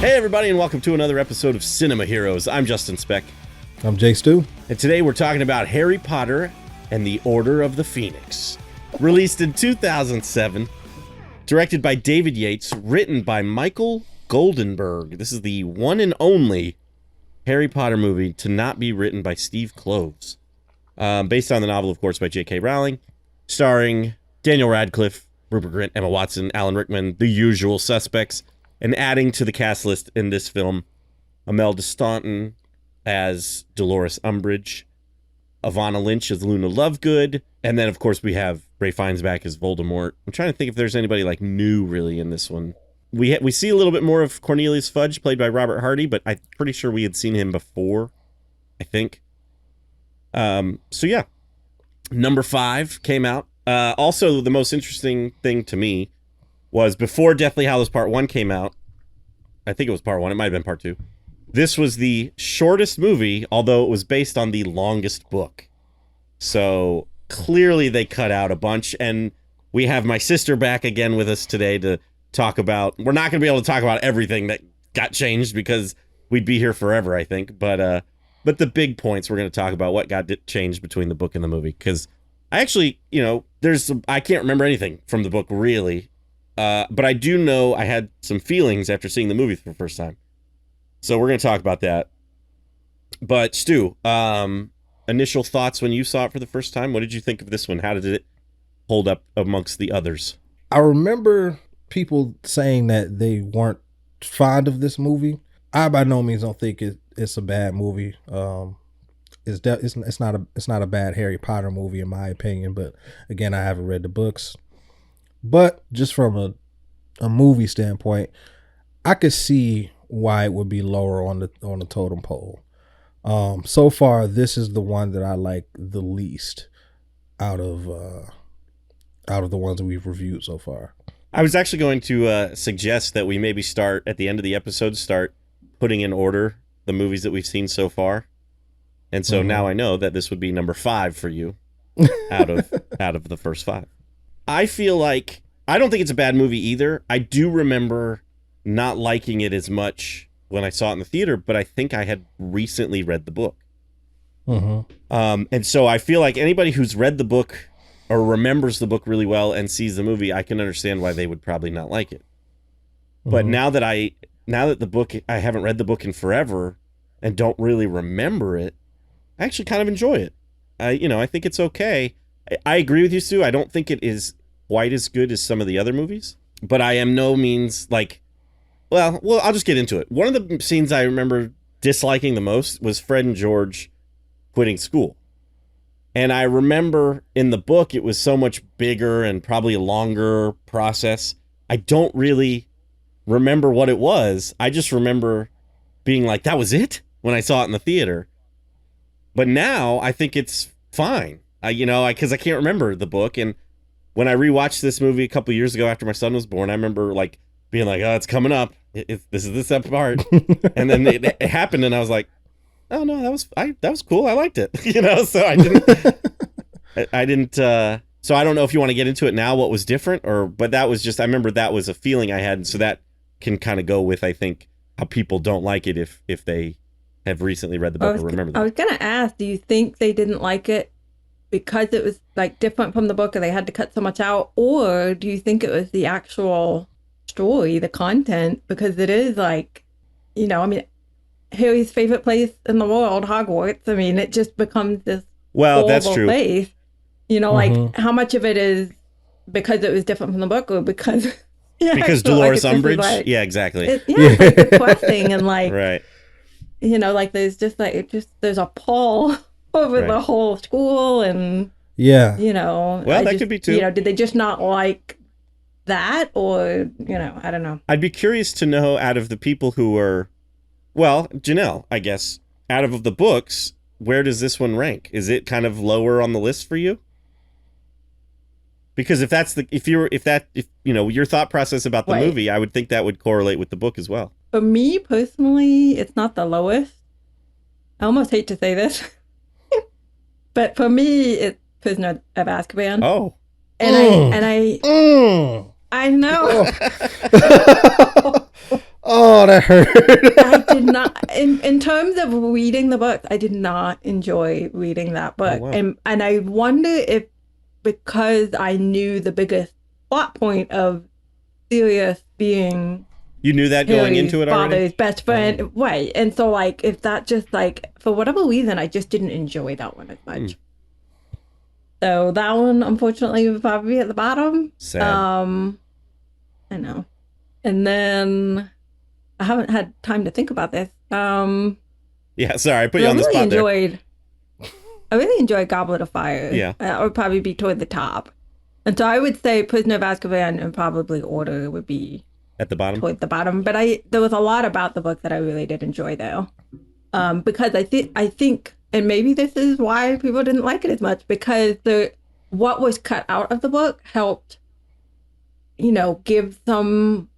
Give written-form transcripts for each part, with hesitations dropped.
Hey everybody, and welcome to another episode of Cinema Heroes. I'm Justin Speck. I'm Jake Stu. And today we're talking about Harry Potter and the Order of the Phoenix. Released in 2007, directed by David Yates, written by Michael Goldenberg. This is the one and only Harry Potter movie to not be written by Steve Kloves. Based on the novel, of course, by J.K. Rowling, starring Daniel Radcliffe, Rupert Grint, Emma Watson, Alan Rickman, the usual suspects. And adding to the cast list in this film, Imelda Staunton as Dolores Umbridge, Ivana Lynch as Luna Lovegood, and then, of course, we have Ray Fiennes back as Voldemort. I'm trying to think if there's anybody, like, new, really, in this one. We see a little bit more of Cornelius Fudge, played by Robert Hardy, but I'm pretty sure we had seen him before, I think. So, yeah. Number 5 came out. Also, the most interesting thing to me was before Deathly Hallows Part 1 came out. I think it was Part 1. It might have been Part 2. This was the shortest movie, although it was based on the longest book. So clearly they cut out a bunch. And we have my sister back again with us today to talk about... We're not going to be able to talk about everything that got changed because we'd be here forever, I think. But the big points, we're going to talk about what got changed between the book and the movie. Because I actually, I can't remember anything from the book, really. But I do know I had some feelings after seeing the movie for the first time. So we're going to talk about that. But Stu, initial thoughts when you saw it for the first time. What did you think of this one? How did it hold up amongst the others? I remember people saying that they weren't fond of this movie. I by no means don't think it's a bad movie. It's not a bad Harry Potter movie in my opinion. But again, I haven't read the books. But just from a movie standpoint, I could see why it would be lower on the totem pole. So far, this is the one that I like the least out of the ones that we've reviewed so far. I was actually going to suggest that we maybe start at the end of the episode, start putting in order the movies that we've seen so far. And so now I know that this would be number 5 for you out of the first 5. I feel like, I don't think it's a bad movie either. I do remember not liking it as much when I saw it in the theater, but I think I had recently read the book. And so I feel like anybody who's read the book or remembers the book really well and sees the movie, I can understand why they would probably not like it. But now that the book, I haven't read the book in forever and don't really remember it, I actually kind of enjoy it. I think it's okay. I agree with you, Stu. I don't think it is quite as good as some of the other movies, but I am no means well, I'll just get into it. One of the scenes I remember disliking the most was Fred and George quitting school. And I remember in the book, it was so much bigger and probably a longer process. I don't really remember what it was. I just remember being like, that was it when I saw it in the theater. But now I think it's fine. Because I can't remember the book. And when I rewatched this movie a couple years ago after my son was born, I remember being like, oh, it's coming up. This is this part. And then it happened and I was like, oh no, that was cool. I liked it. So I didn't, so I don't know if you want to get into it now, what was different but that was just, I remember that was a feeling I had. And so that can kind of go with, I think, how people don't like it if they have recently read the book or remember that. I was going to ask, do you think they didn't like it because it was different from the book and they had to cut so much out, or do you think it was the actual story, the content? Because it is Harry's favorite place in the world, Hogwarts. it just becomes this that's true place. How much of it is because it was different from the book, or because Dolores Umbridge? Yeah, exactly. It's depressing and right. There's just there's a pall over the whole school, and that could be too. Did they just not like that, or I don't know. I'd be curious to know, out of the people who are, Janelle, I guess, out of the books, where does this one rank? Is it kind of lower on the list for you? Because if your thought process about the movie, I would think that would correlate with the book as well. For me personally, it's not the lowest. I almost hate to say this, but for me, it's Prisoner of Azkaban. Oh, I know. Oh, that hurt. I did not, in terms of reading the book, I did not enjoy reading that book. wow. And I wonder if because I knew the biggest plot point of Sirius being You knew that going into it already? father's best friend, right? And so, like, if that just like for whatever reason, I just didn't enjoy that one as much. So that one, unfortunately, would probably be at the bottom. Sad. I know. And then I haven't had time to think about this. Yeah, sorry, I put you on the spot there. I really enjoyed Goblet of Fire. Yeah. That would probably be toward the top. And so I would say Prisoner of Azkaban and probably Order would be at the bottom. Toward the bottom. But there was a lot about the book that I really did enjoy, though. Because I think, and maybe this is why people didn't like it as much, because what was cut out of the book helped, give some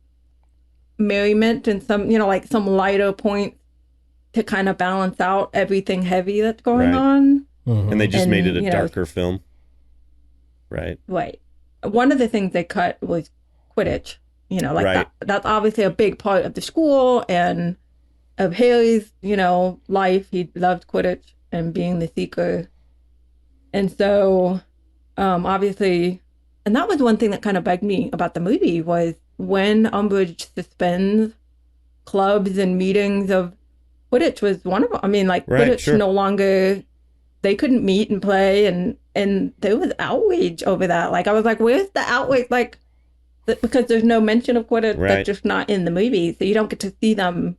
merriment and some, like some lighter points to kind of balance out everything heavy that's going on. Mm-hmm. And they just made it a darker film. Right. Right. One of the things they cut was Quidditch. That's obviously a big part of the school and of Harry's, life. He loved Quidditch and being the seeker. And so, obviously, and that was one thing that kind of bugged me about the movie was when Umbridge suspends clubs and meetings of Quidditch was one of them. I mean, like, Quidditch no longer, they couldn't meet and play, and there was outrage over that. Like, I was like, where's the outrage? Like, because there's no mention of Quidditch, that's just not in the movie, so you don't get to see them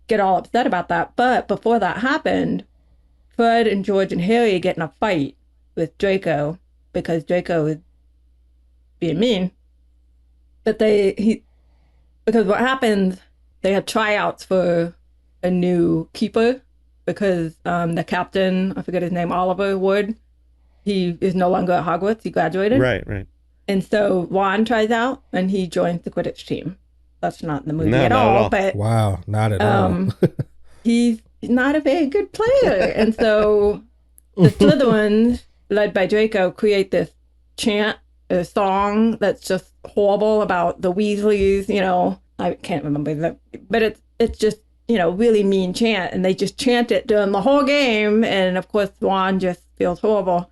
get all upset about that. But before that happened, Fred and George and Harry get in a fight with Draco because Draco is being mean. But because what happens, they have tryouts for a new keeper because the captain, I forget his name, Oliver Wood, he is no longer at Hogwarts. He graduated. Right. And so Juan tries out and he joins the Quidditch team. That's not in the movie at all. But wow, not at all. He's not a very good player. And so the Slytherins, led by Draco, create this chant, a song that's just horrible about the Weasleys, I can't remember that, but it's just, really mean chant. And they just chant it during the whole game. And of course, Juan just feels horrible.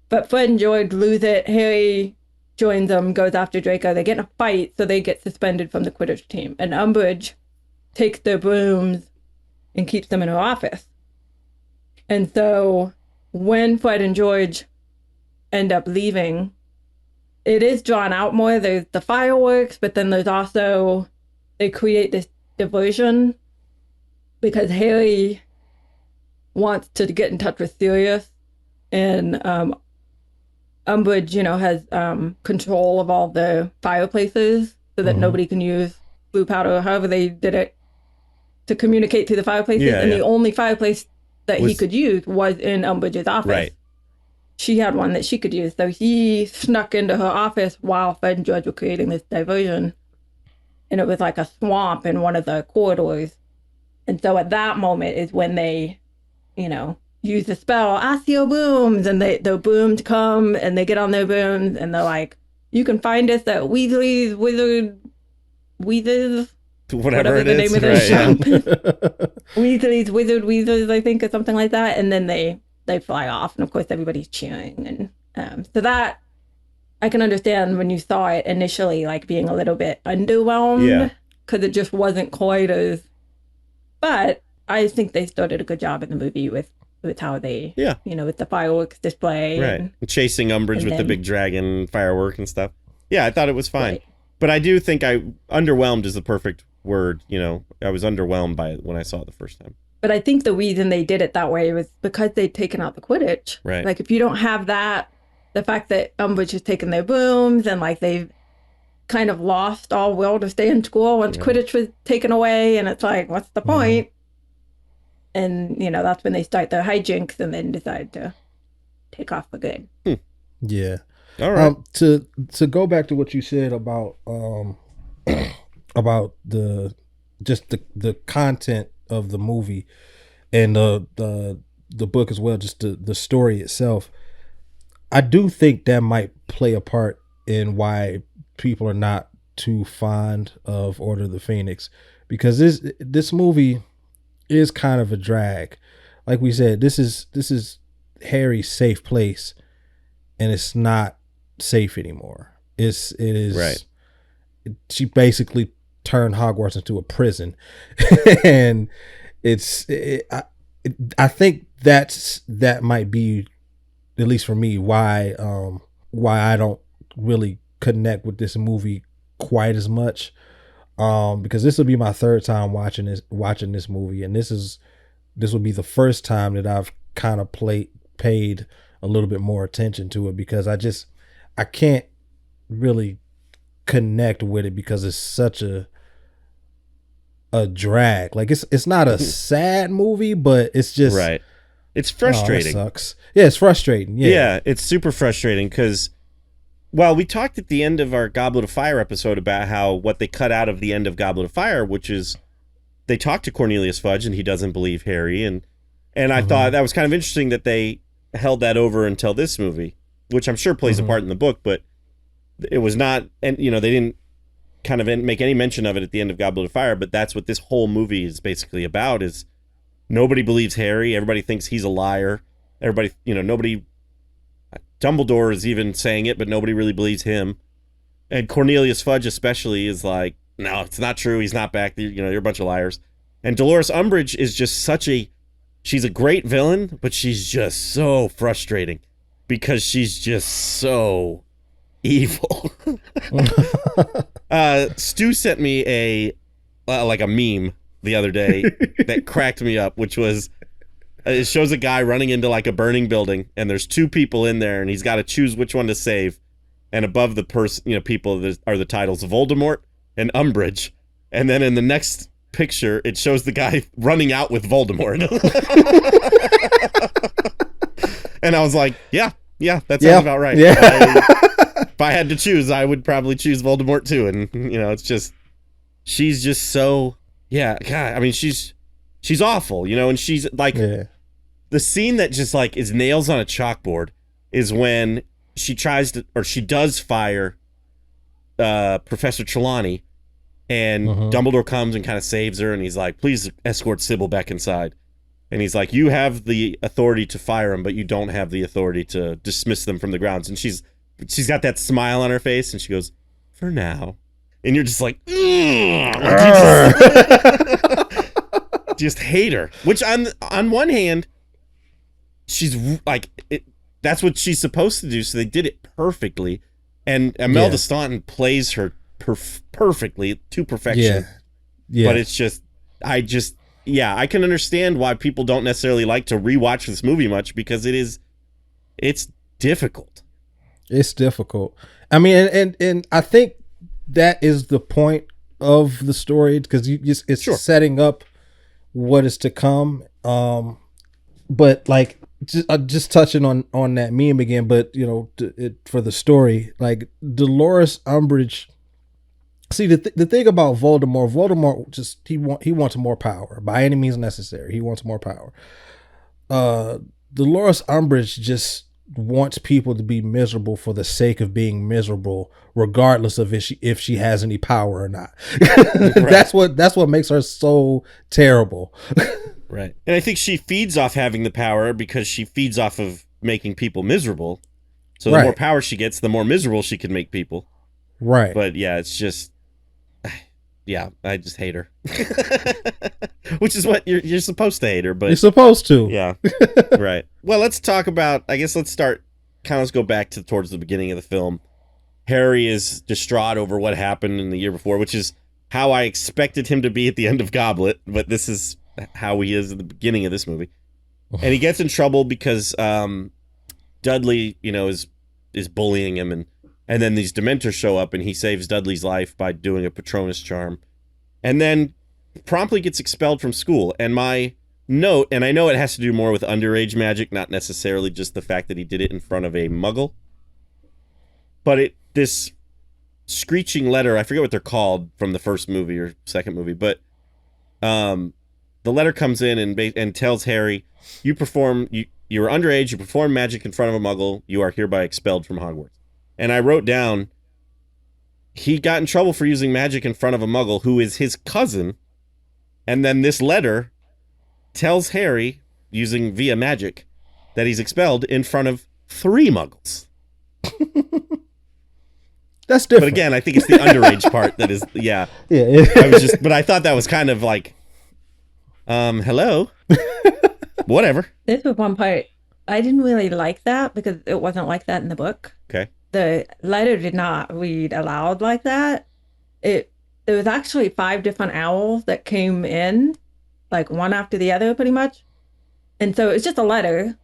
But Fred and George lose it. Harry joins them, goes after Draco. They get in a fight, so they get suspended from the Quidditch team. And Umbridge takes their brooms and keeps them in her office. And so when Fred and George end up leaving, it is drawn out more. There's the fireworks, but then there's also, they create this diversion because Harry wants to get in touch with Sirius, and Umbridge, has control of all the fireplaces so that nobody can use blue powder or however they did it to communicate through the fireplaces. The only fireplace that he could use was in Umbridge's office. Right. She had one that she could use. So he snuck into her office while Fred and George were creating this diversion. And it was like a swamp in one of the corridors. And so at that moment is when they, use the spell, Accio Booms, and their booms come and they get on their booms and they're like, you can find us at Weasley's Weezers, whatever it the is. name of their shop. Weasley's Weezers, I think, or something like that. And then they fly off, and of course everybody's cheering. And so that, I can understand when you saw it initially, like being a little bit underwhelmed, because it just wasn't quite as, but I think they still did a good job in the movie with how they, with the fireworks display. Right. And chasing Umbridge with the big dragon firework and stuff. Yeah, I thought it was fine. Right. But I do think underwhelmed is the perfect word. I was underwhelmed by it when I saw it the first time. But I think the reason they did it that way was because they'd taken out the Quidditch. Right. Like, if you don't have that, the fact that Umbridge has taken their brooms and, like, they've kind of lost all will to stay in school once Quidditch was taken away, and it's like, what's the point? And, that's when they start their hijinks and then decide to take off for good. Yeah. All right. To go back to what you said about about the content of the movie and the book as well, just the story itself, I do think that might play a part in why people are not too fond of Order of the Phoenix. because this movie is kind of a drag. Like we said, this is Harry's safe place, and it's not safe anymore. It is right. She basically turned Hogwarts into a prison, and I think that might be, at least for me, why I don't really connect with this movie quite as much, because this will be my third time watching this movie, and this will be the first time that I've kind of paid a little bit more attention to it, because I can't really connect with it because it's such a drag. Like it's not a sad movie, but it's just right. It's frustrating. Oh, that sucks. Yeah, it's frustrating. Yeah, it's super frustrating because, well, we talked at the end of our Goblet of Fire episode about how what they cut out of the end of Goblet of Fire, which is they talk to Cornelius Fudge and he doesn't believe Harry, and I thought that was kind of interesting that they held that over until this movie, which I'm sure plays a part in the book, but it was not, and they didn't kind of make any mention of it at the end of Goblet of Fire, but that's what this whole movie is basically about, is nobody believes Harry. Everybody thinks he's a liar. Everybody, nobody, Dumbledore is even saying it, but nobody really believes him. And Cornelius Fudge especially is like, no, it's not true. He's not back. You're a bunch of liars. And Dolores Umbridge is just she's a great villain, but she's just so frustrating because she's just so evil. Stu sent me a meme the other day that cracked me up, which was, it shows a guy running into like a burning building, and there's two people in there, and he's got to choose which one to save. And above the person, people are the titles Voldemort and Umbridge. And then in the next picture, it shows the guy running out with Voldemort. And I was like, yeah, that sounds about right. Yeah. If I had to choose, I would probably choose Voldemort too. And it's just, she's just so, yeah, God, I mean, she's awful, and she's like, the scene that just like is nails on a chalkboard is when she does fire Professor Trelawney, and Dumbledore comes and kind of saves her, and he's like, please escort Sybil back inside. And he's like, you have the authority to fire him, but you don't have the authority to dismiss them from the grounds. And she's got that smile on her face, and she goes, for now. And you're just like, just hate her. Which on one hand, she's like, that's what she's supposed to do, so they did it perfectly. And Imelda Staunton plays her perfectly to perfection. Yeah. But it's just, I can understand why people don't necessarily like to rewatch this movie much, because it's difficult. It's difficult. I mean, and I think that is the point of the story, because it's setting up what is to come. But like, just touching on that meme again, but for the story, like Dolores Umbridge. See, the thing about Voldemort just he wants more power by any means necessary. He wants more power. Dolores Umbridge just wants people to be miserable for the sake of being miserable, regardless of if she has any power or not. Right. That's what makes her so terrible. Right. And I think she feeds off having the power because she feeds off of making people miserable. So the more power she gets, the more miserable she can make people. Right. But yeah, it's just, I just hate her. Which is what you're supposed to hate her, but you're supposed to. Yeah. Right. Well, let's talk about, let's go back towards the beginning of the film. Harry is distraught over what happened in the year before, which is how I expected him to be at the end of Goblet, but this is how he is at the beginning of this movie. And he gets in trouble because Dudley, is bullying him, and then these Dementors show up, and he saves Dudley's life by doing a Patronus charm, and then promptly gets expelled from school. And my note, and I know it has to do more with underage magic, not necessarily just the fact that he did it in front of a Muggle, but this screeching letter, I forget what they're called from the first movie or second movie, but the letter comes in and tells Harry, you're underage, you perform magic in front of a Muggle, you are hereby expelled from Hogwarts. And I wrote down, he got in trouble for using magic in front of a Muggle who is his cousin, And then this letter tells Harry, using via magic, that he's expelled in front of 3 muggles. That's different. But again, I think it's the underage part that is, yeah. Yeah. But I thought that was kind of like, hello? Whatever. This was one part I didn't really like that because it wasn't like that in the book. Okay. The letter did not read aloud like that. There was actually 5 different owls that came in, like one after the other, pretty much. And so it was just a letter,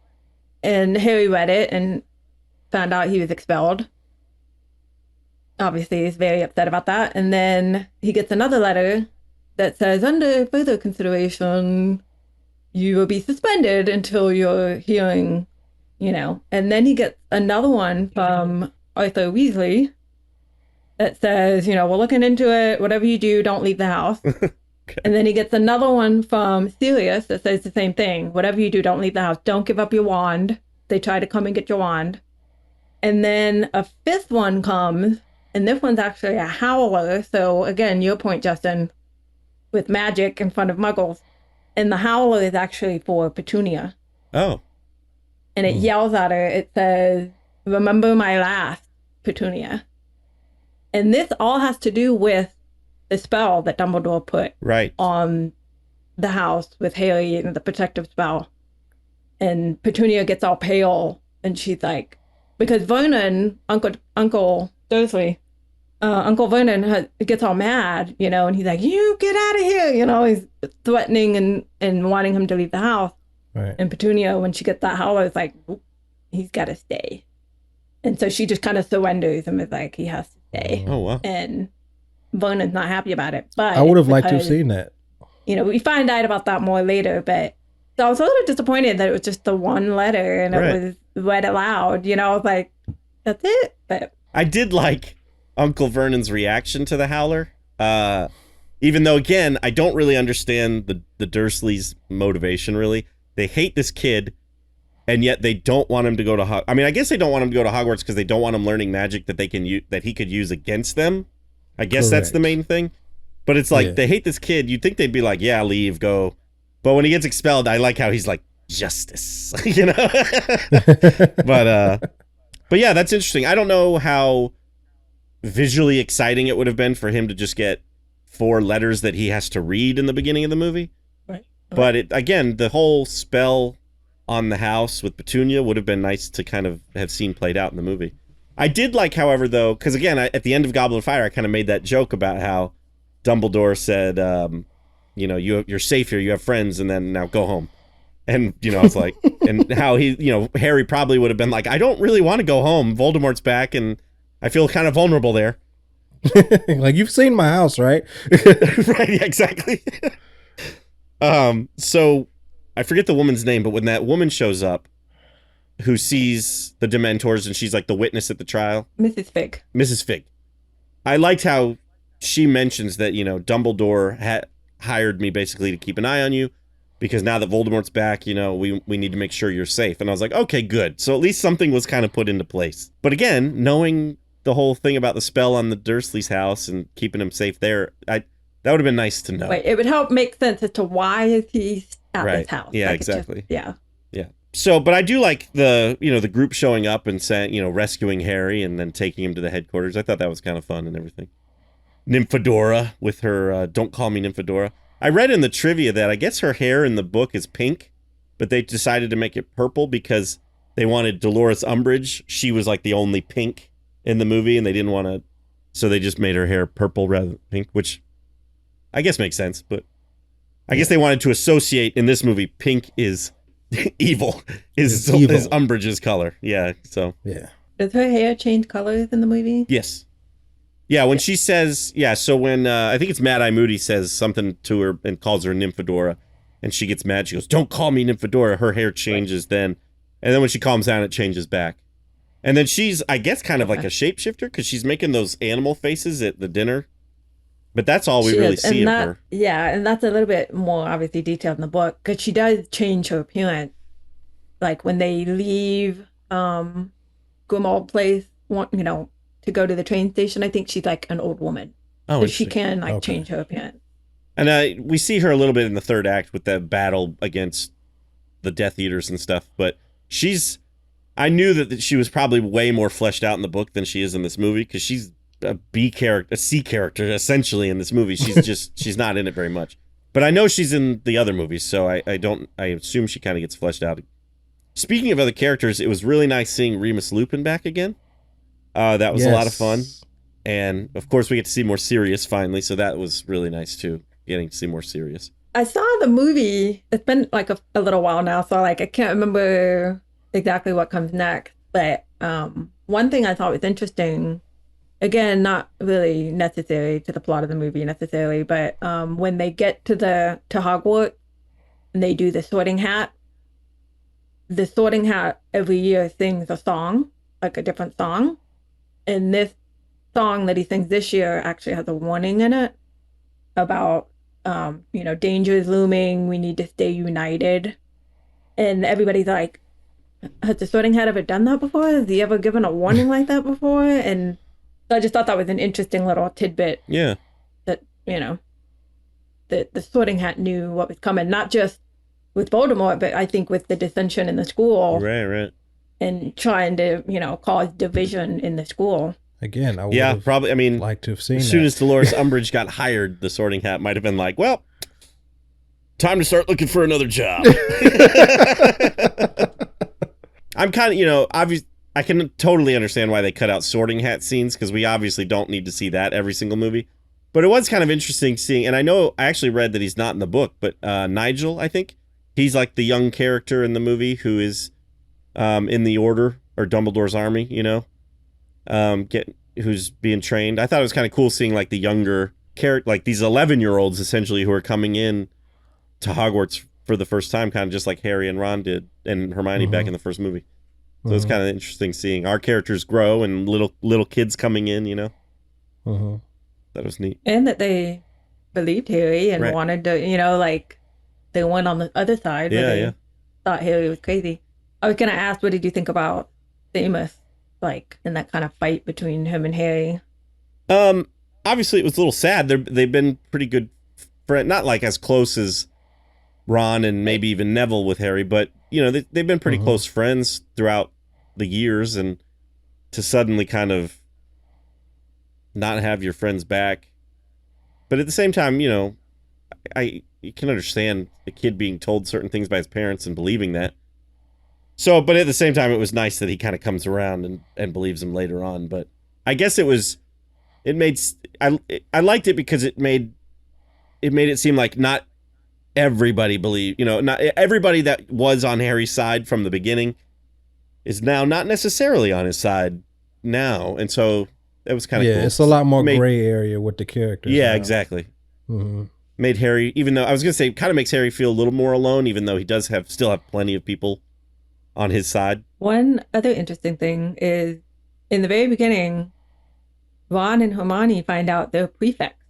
and Harry read it and found out he was expelled. Obviously, he's very upset about that. And then he gets another letter that says, under further consideration, you will be suspended until your hearing, And then he gets another one from Arthur Weasley that says, we're looking into it. Whatever you do, don't leave the house. Okay. And then he gets another one from Sirius that says the same thing. Whatever you do, don't leave the house. Don't give up your wand. They try to come and get your wand. And then a 5th one comes, and this one's actually a howler. So again, your point, Justin, with magic in front of muggles. And the howler is actually for Petunia. Oh. And it yells at her. It says, remember my last, Petunia. And this all has to do with the spell that Dumbledore put on the house with Harry and the protective spell. And Petunia gets all pale, and she's like, because Vernon, Uncle Dursley, Uncle Vernon gets all mad, and he's like, you get out of here, he's threatening and wanting him to leave the house. Right. And Petunia, when she gets that howler, is like, he's got to stay. And so she just kind of surrenders and is like, he has to stay. Oh, wow. And Vernon's not happy about it. But I would have liked to have seen that. We find out about that more later, but so I was a little disappointed that it was just the one letter and it was read aloud. I was like, that's it. But I did like Uncle Vernon's reaction to the howler. Even though, again, I don't really understand the Dursleys' motivation, really. They hate this kid, and yet they don't want him to go to Hogwarts. I mean, I guess they don't want him to go to Hogwarts because they don't want him learning magic that they can that he could use against them. I guess that's the main thing. But it's like, they hate this kid. You'd think they'd be like, yeah, leave, go. But when he gets expelled, I like how he's like, justice, But yeah, that's interesting. I don't know how visually exciting it would have been for him to just get 4 letters that he has to read in the beginning of the movie. Right. But again, the whole spell on the house with Petunia would have been nice to kind of have seen played out in the movie. I did like, however, though, because again, at the end of Goblet of Fire, I kind of made that joke about how Dumbledore said, you're safe here, you have friends, and then now go home. And, I was like, and how Harry probably would have been like, I don't really want to go home. Voldemort's back, and I feel kind of vulnerable there. Like, you've seen my house, right? Right, yeah, exactly. So I forget the woman's name, but when that woman shows up who sees the Dementors and she's like the witness at the trial. Mrs. Fig. I liked how she mentions that, Dumbledore hired me basically to keep an eye on you because now that Voldemort's back, we need to make sure you're safe. And I was like, okay, good. So at least something was kind of put into place. But again, knowing the whole thing about the spell on the Dursley's house and keeping him safe there, that would have been nice to know. Right. It would help make sense as to why is he at this house. Yeah, exactly. Yeah. So, but I do like the group showing up and saying, rescuing Harry and then taking him to the headquarters. I thought that was kind of fun and everything. Nymphadora with her, don't call me Nymphadora. I read in the trivia that I guess her hair in the book is pink, but they decided to make it purple because they wanted Dolores Umbridge. She was like the only pink in the movie and they didn't want to, so they just made her hair purple rather than pink, which I guess makes sense, but I guess they wanted to associate in this movie pink is evil, is Umbridge's color. Yeah, so. Yeah. Does her hair change colors in the movie? Yes. Yeah, when she says, so when, I think it's Mad Eye Moody says something to her and calls her Nymphadora, and she gets mad, she goes, don't call me Nymphadora, her hair changes then. And then when she calms down, it changes back. And then she's, I guess, kind of like a shapeshifter, because she's making those animal faces at the dinner. But that's all we really see of her. Yeah, and that's a little bit more obviously detailed in the book, because she does change her appearance. Like when they leave Grimmauld Place, to go to the train station, I think she's like an old woman. Oh, so she can change her appearance. And we see her a little bit in the third act with the battle against the Death Eaters and stuff, but I knew that she was probably way more fleshed out in the book than she is in this movie, because she's a C character, essentially, in this movie. She's not in it very much. But I know she's in the other movies, so I assume she kind of gets fleshed out. Speaking of other characters, it was really nice seeing Remus Lupin back again. That was a lot of fun. And, of course, we get to see more Sirius finally, so that was really nice, too, getting to see more Sirius. I saw the movie. It's been like a little while now, so I can't remember exactly what comes next. But one thing I thought was interesting, again, not really necessary to the plot of the movie necessarily, but when they get to Hogwarts and they do the Sorting Hat every year sings a song, like a different song. And this song that he sings this year actually has a warning in it about, danger is looming. We need to stay united. And everybody's like, has the Sorting Hat ever done that before? Has he ever given a warning like that before? And so I just thought that was an interesting little tidbit. Yeah. That, the Sorting Hat knew what was coming, not just with Voldemort, but I think with the dissension in the school. Right. And trying to, cause division in the school. Again, I would probably. I mean, like to have seen as soon as Dolores Umbridge got hired, the Sorting Hat might have been like, well, time to start looking for another job. I'm kind of, I can totally understand why they cut out Sorting Hat scenes, because we obviously don't need to see that every single movie. But it was kind of interesting seeing, and I actually read that he's not in the book, but Nigel, I think, he's like the young character in the movie who is in the Order, or Dumbledore's army, who's being trained. I thought it was kind of cool seeing like the younger character, like these 11-year-olds essentially, who are coming in to Hogwarts for the first time, kind of just like Harry and Ron did, and Hermione back in the first movie. So it's kind of interesting seeing our characters grow and little kids coming in, That was neat. And that they believed Harry and wanted to, they went on the other side. Yeah. Thought Harry was crazy. I was going to ask, what did you think about Seamus, in that kind of fight between him and Harry? Obviously it was a little sad. They've been pretty good friends, not like as close as Ron and maybe even Neville with Harry, but they've been pretty close friends throughout the years, and to suddenly kind of not have your friends back. But at the same time, you can understand a kid being told certain things by his parents and believing that. So, but at the same time, it was nice that he kind of comes around and believes him later on. But I guess I liked it because it made it seem like not everybody believed, not everybody that was on Harry's side from the beginning is now not necessarily on his side now. And so that was kind of cool. It's a lot more gray area with the characters. Yeah, now. Exactly. Made Harry, even though I was going to say, kind of makes Harry feel a little more alone, even though he does still have plenty of people on his side. One other interesting thing is, in the very beginning, Ron and Hermione find out they're prefects.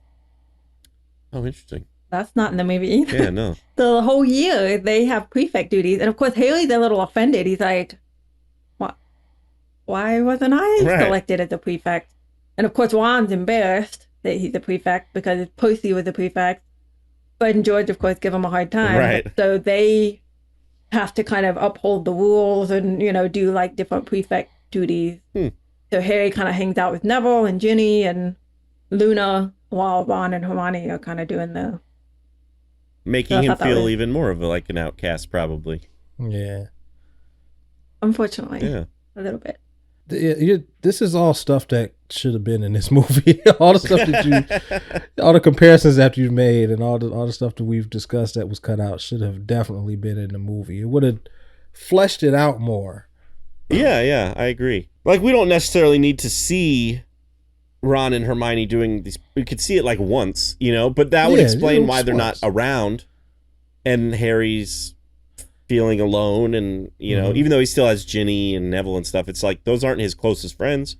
Oh, interesting. That's not in the movie either. Yeah, no. So the whole year, they have prefect duties. And of course, Harry's a little offended. He's like, what? Why wasn't I selected as a prefect? And of course, Ron's embarrassed that he's a prefect because Percy was a prefect. Fred and George, of course, give him a hard time. Right. So they have to kind of uphold the rules and, do like different prefect duties. So Harry kind of hangs out with Neville and Ginny and Luna, while Ron and Hermione are kind of doing the... Making him feel even more of an outcast, probably. Yeah. Unfortunately. Yeah. A little bit. This is all stuff that should have been in this movie. All the stuff all the comparisons that you've made, and all the stuff that we've discussed that was cut out should have definitely been in the movie. It would have fleshed it out more. Yeah, I agree. Like, we don't necessarily need to see Ron and Hermione doing these. We could see it once, but that would explain why they're not around, and Harry's feeling alone, and even though he still has Ginny and Neville and stuff, it's like those aren't his closest friends,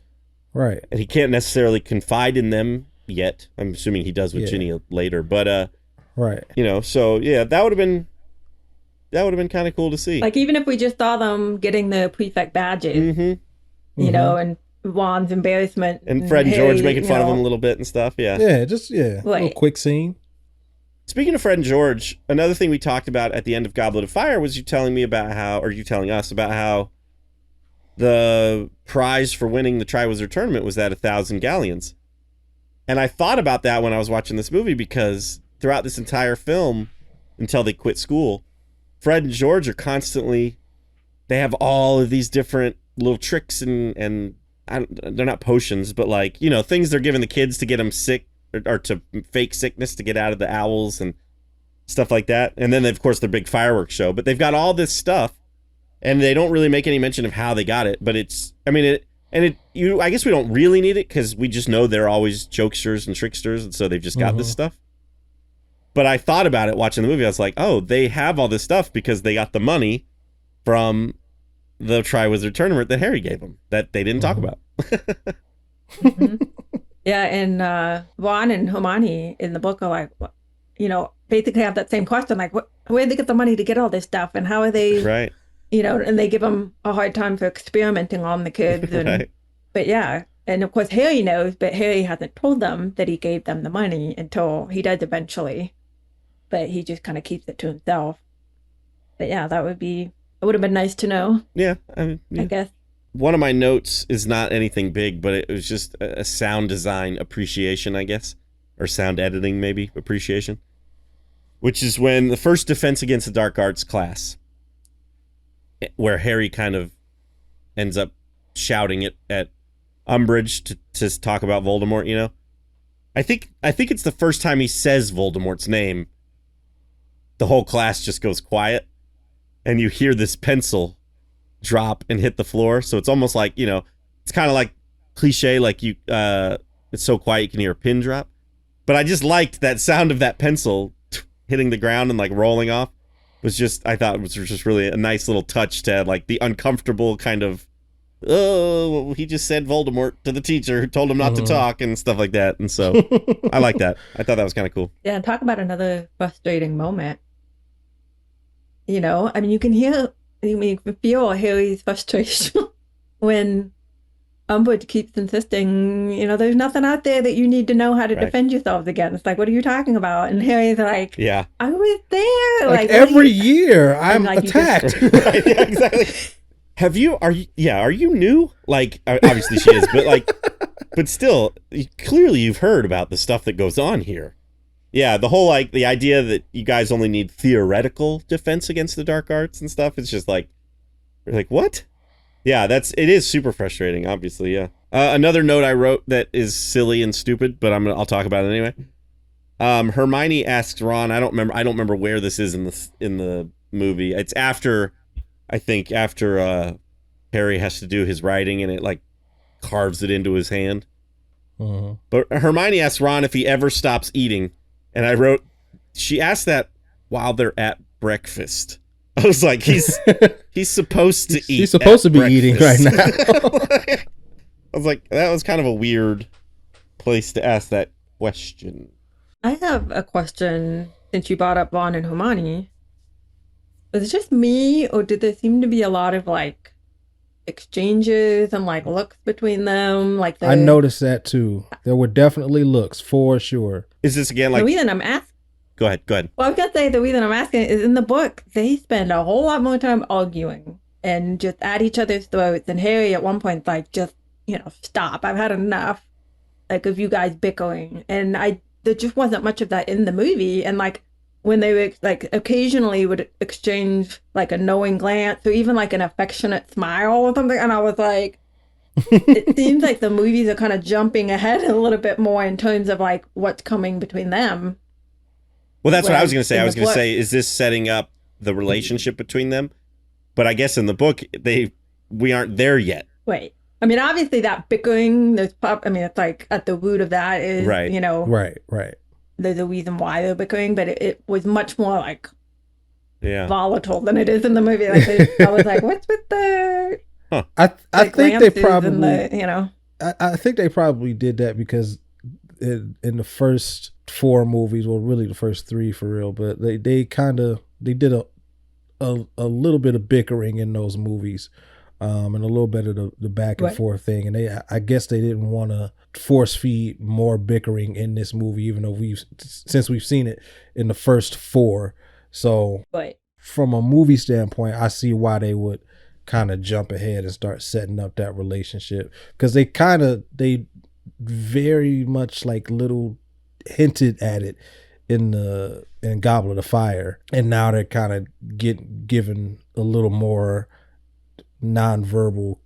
right? And he can't necessarily confide in them yet. I'm assuming he does with Ginny later, but right, so yeah, that would have been kind of cool to see. Like, even if we just saw them getting the prefect badges, and Ron's embarrassment, and Fred and George making fun of him a little bit and stuff, just a little quick scene. Speaking of Fred and George, another thing we talked about at the end of Goblet of Fire was you telling us about how the prize for winning the Triwizard Tournament was that 1,000 galleons. And I thought about that when I was watching this movie, because throughout this entire film, until they quit school, Fred and George are constantly, they have all of these different little tricks and they're not potions, but like, things they're giving the kids to get them sick or to fake sickness to get out of the owls and stuff like that. And then, of course, their big fireworks show. But they've got all this stuff, and they don't really make any mention of how they got it. But I guess we don't really need it because we just know they're always jokesters and tricksters, and so they've just got this stuff. But I thought about it watching the movie. I was like, oh, they have all this stuff because they got the money from the Triwizard Tournament that Harry gave them that they didn't talk about. Yeah, and Ron and Hermione in the book are like, basically have that same question, like, where did they get the money to get all this stuff, and how are they, right? And they give them a hard time for experimenting on the kids. And, right. But yeah, and of course Harry knows, but Harry hasn't told them that he gave them the money until he does eventually. But he just kind of keeps it to himself. But yeah, it would have been nice to know. Yeah, I guess. One of my notes is not anything big, but it was just a sound design appreciation, I guess, or sound editing maybe appreciation, which is when the first Defense Against the Dark Arts class, where Harry kind of ends up shouting it at Umbridge to talk about Voldemort. I think it's the first time he says Voldemort's name. The whole class just goes quiet, and you hear this pencil drop and hit the floor. So it's almost like, it's kind of like cliche, like it's so quiet you can hear a pin drop. But I just liked that sound of that pencil hitting the ground and like rolling off. I thought it was just really a nice little touch to add, like the uncomfortable kind of, oh, he just said Voldemort to the teacher who told him not to talk and stuff like that. And so I like that. I thought that was kind of cool. Yeah, talk about another frustrating moment. You can hear, you can feel Harry's frustration when Umbridge keeps insisting, there's nothing out there that you need to know how to defend yourselves against. Like, what are you talking about? And Harry's like, yeah, I was there. Like every year I'm attacked. Right, yeah, exactly. Are you new? Like, obviously she is, but still, clearly you've heard about the stuff that goes on here. Yeah, the whole, the idea that you guys only need theoretical defense against the dark arts and stuff, it's just like, you're like, what? Yeah, it is super frustrating, obviously, yeah. Another note I wrote that is silly and stupid, but I'll talk about it anyway. Hermione asks Ron, I don't remember where this is in the movie. It's after Harry has to do his writing and it carves it into his hand. Uh-huh. But Hermione asks Ron if he ever stops eating. And I wrote, she asked that while they're at breakfast. I was like, he's supposed to eat. He's supposed to be eating right now. I was like, that was kind of a weird place to ask that question. I have a question since you brought up Ron and Hermione. Was it just me, or did there seem to be a lot of exchanges and looks between them? I noticed that too. There were definitely looks for sure. Is this again the reason I'm asking? Go ahead. Well, I was gonna say the reason I'm asking is in the book they spend a whole lot more time arguing and just at each other's throats. And Harry at one point just stop. I've had enough of you guys bickering. And there just wasn't much of that in the movie. And when they were occasionally would exchange a knowing glance or even an affectionate smile or something, and I was like, it seems like the movies are kind of jumping ahead a little bit more in terms of what's coming between them. Well, that's what I was going to say. I was going to say, is this setting up the relationship between them? But I guess in the book we aren't there yet. Right. I mean, obviously that bickering, it's at the root of that is right. Right. There's a reason why they're bickering, but it was much more volatile than it is in the movie. I was like, what's with the? Huh. I think they probably, I think they probably did that because in the first 4 movies, well, really the first 3 for real, but they did a little bit of bickering in those movies. and a little bit of the back and Right. forth thing. And I guess they didn't want to force feed more bickering in this movie, even though since we've seen it in the first 4. So But from a movie standpoint, I see why they would kind of jump ahead and start setting up that relationship, because they very much like little hinted at it in Goblet of Fire, and now they're kind of given a little more nonverbal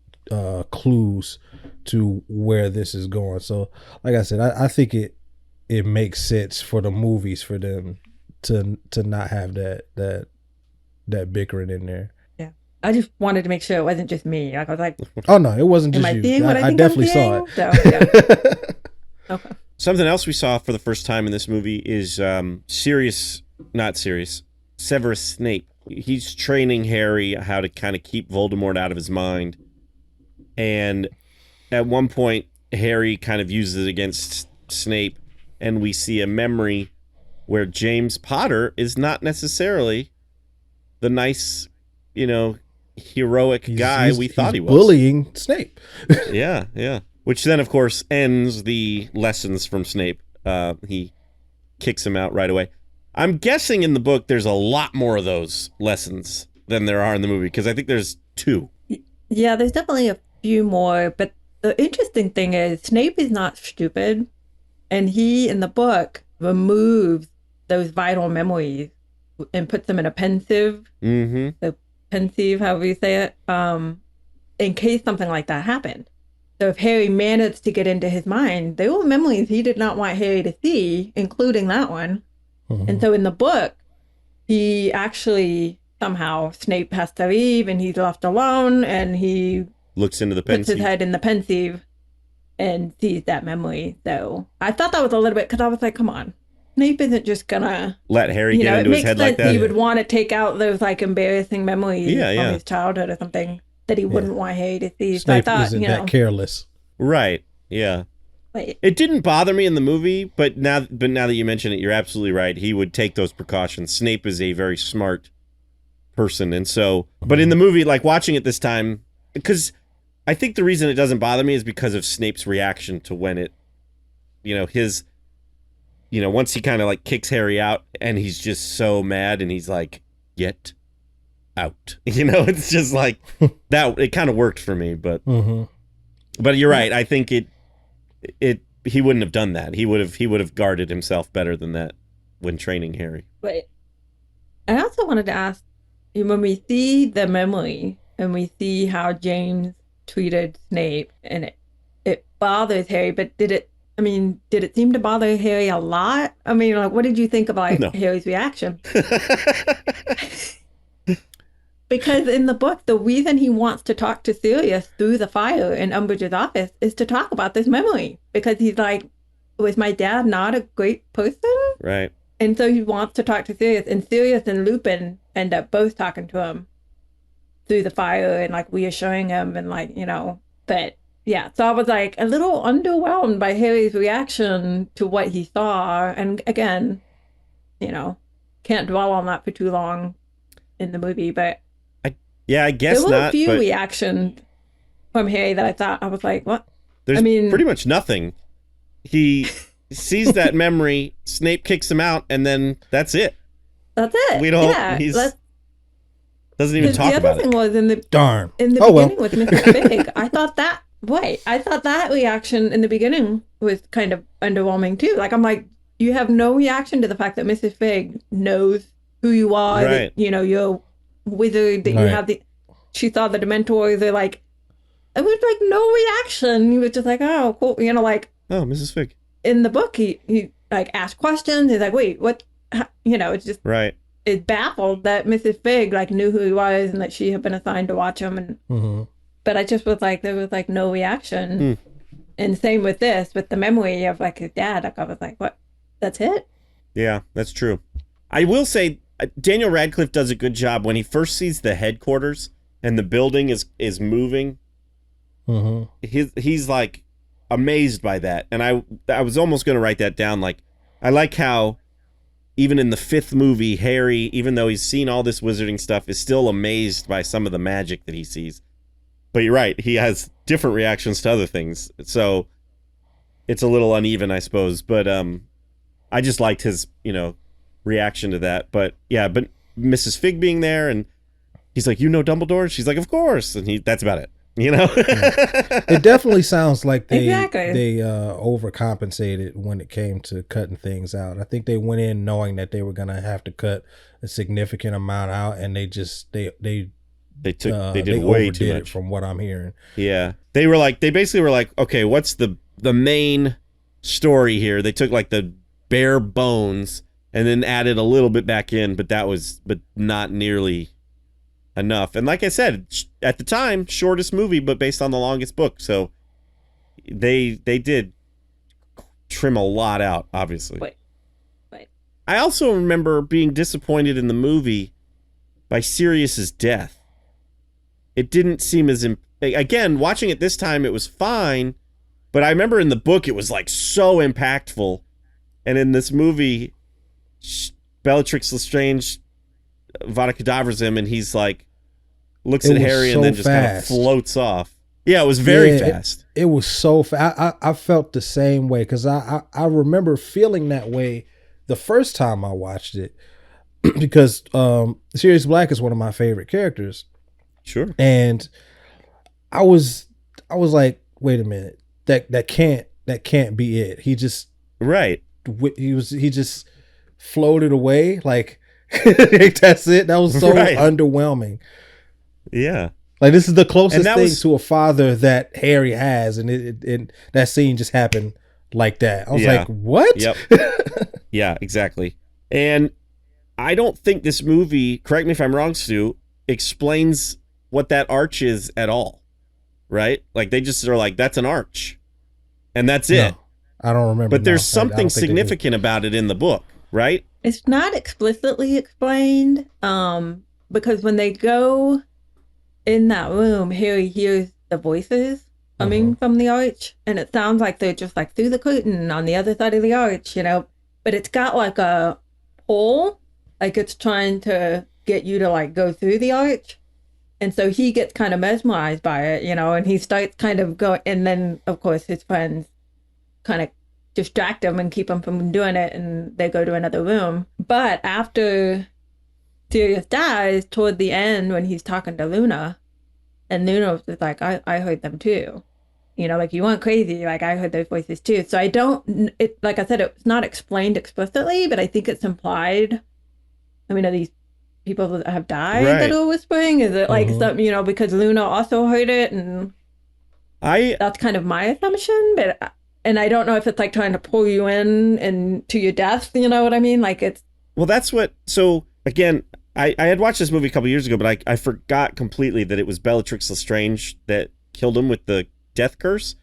clues to where this is going. So like I said, I think it makes sense for the movies for them to not have that bickering in there. yeah, I just wanted to make sure it wasn't just me. Like, I was like, Oh no, it wasn't am just I you. seeing what I I think definitely I'm saw seeing? it. So, yeah. Okay. Something else we saw for the first time in this movie is Severus Snape. He's training Harry how to kind of keep Voldemort out of his mind. And at one point, Harry kind of uses it against Snape, and we see a memory where James Potter is not necessarily the nice, heroic guy we thought he was. Bullying Snape. Yeah, yeah. Which then, of course, ends the lessons from Snape. He kicks him out right away. I'm guessing in the book there's a lot more of those lessons than there are in the movie, because I think there's 2. Yeah, there's definitely a few more, but the interesting thing is Snape is not stupid, and he, in the book, removes those vital memories and puts them in a pensieve, the pensieve, however you say it, in case something like that happened. So if Harry managed to get into his mind, they were memories he did not want Harry to see, including that one. And so in the book, he actually, somehow, Snape has to leave and he's left alone, and he Looks into the puts pensieve. his head in the pensieve and sees that memory. So I thought that was a little bit, because I was like, come on, Snape isn't just gonna Let Harry get into his head like that. He would want to take out those like embarrassing memories from his childhood or something that he wouldn't want Harry to see. Snape so I thought, isn't that careless. Right, yeah. Wait. It didn't bother me in the movie, but now that you mention it, you're absolutely right. He would take those precautions. Snape is a very smart person, and so, but in the movie, like watching it this time, because I think the reason it doesn't bother me is because of Snape's reaction to when it, once he kind of like kicks Harry out, and he's just so mad, and he's like, "Get out!" It's just like that. It kind of worked for me, but you're right. I think he wouldn't have done that. He would have guarded himself better than that when training Harry. But I also wanted to ask, when we see the memory and we see how James treated Snape, and it bothers Harry, but did it seem to bother Harry a lot? I mean, like, what did you think about Harry's reaction? Because in the book, the reason he wants to talk to Sirius through the fire in Umbridge's office is to talk about this memory. Because he's like, was my dad not a great person? Right. And so he wants to talk to Sirius. And Sirius and Lupin end up both talking to him through the fire and like reassuring him and like, but yeah. So I was like a little underwhelmed by Harry's reaction to what he saw. And again, can't dwell on that for too long in the movie, but I guess there were not. a few but reactions from Harry that I was like, what? There's pretty much nothing. He sees that memory, Snape kicks him out, and then that's it. That's it. We don't. Yeah, doesn't even talk about it. The other thing was in the beginning with Mrs. Fig. I thought that reaction in the beginning was kind of underwhelming too. Like, I'm like, you have no reaction to the fact that Mrs. Fig knows who you are. Right. That, you're wizard, that you have she saw the Dementors. They're like, it was like no reaction. He was just like, oh, cool. Oh, Mrs. Fig. In the book, he like asked questions. He's like, wait, what? It's just right. It's baffled that Mrs. Fig like knew who he was and that she had been assigned to watch him. And but I just was like, there was like no reaction. And same with this, with the memory of like his dad. Like, I was like, what? That's it? Yeah, that's true. I will say, Daniel Radcliffe does a good job when he first sees the headquarters and the building is moving. He's like amazed by that, and I was almost going to write that down. Like, I like how even in the 5th movie, Harry, even though he's seen all this wizarding stuff, is still amazed by some of the magic that he sees. But you're right. He has different reactions to other things. So it's a little uneven, I suppose. But I just liked his, reaction to that. But yeah, but Mrs. Fig being there and he's like, Dumbledore? And she's like, of course. And that's about it. It definitely sounds like they Exactly. overcompensated when it came to cutting things out. I think they went in knowing that they were gonna have to cut a significant amount out, and they did way too much. from what I'm hearing. Yeah, they basically were like, okay, what's the main story here? They took like the bare bones and then added a little bit back in, but not nearly enough. And like I said, at the time, shortest movie, but based on the longest book. So they did trim a lot out, obviously. Wait. I also remember being disappointed in the movie by Sirius's death. It didn't seem as... Again, watching it this time, it was fine, but I remember in the book, it was like so impactful. And in this movie, Bellatrix Lestrange Vada Kedavra's him, and he's like, looks at Harry and then just kind of floats off. Yeah, it was very fast. It was so fast. I felt the same way because I remember feeling that way the first time I watched it because Sirius Black is one of my favorite characters. Sure. And I was like, wait a minute, that can't be it. He just he just floated away like. That's it. That was so underwhelming. Yeah, like this is the closest thing to a father that Harry has, and that scene just happened like that. I was like, "What?" Yep. Yeah, exactly. And I don't think this movie, correct me if I'm wrong, Stu, explains what that arch is at all. Right? Like they just are like, "That's an arch," and that's it. No, I don't remember. But there's something significant about it in the book, right? It's not explicitly explained, because when they go in that room, Harry hears the voices coming from the arch, and it sounds like they're just like through the curtain on the other side of the arch, but it's got like a hole, like it's trying to get you to like go through the arch. And so he gets kind of mesmerized by it, and he starts kind of going, and then of course his friends kind of distract him and keep him from doing it, and they go to another room. But after Sirius dies, toward the end when he's talking to Luna, and Luna was like, I heard them too. Like, you weren't crazy, like I heard those voices too. So like I said, it's not explained explicitly, but I think it's implied. I mean, are these people that have died that are whispering? Is it like something, because Luna also heard it, and that's kind of my assumption, but and I don't know if it's like trying to pull you in and to your death, you know what I mean? Like it's... Well, that's what... So, again, I had watched this movie a couple years ago, but I forgot completely that it was Bellatrix Lestrange that killed him with the death curse.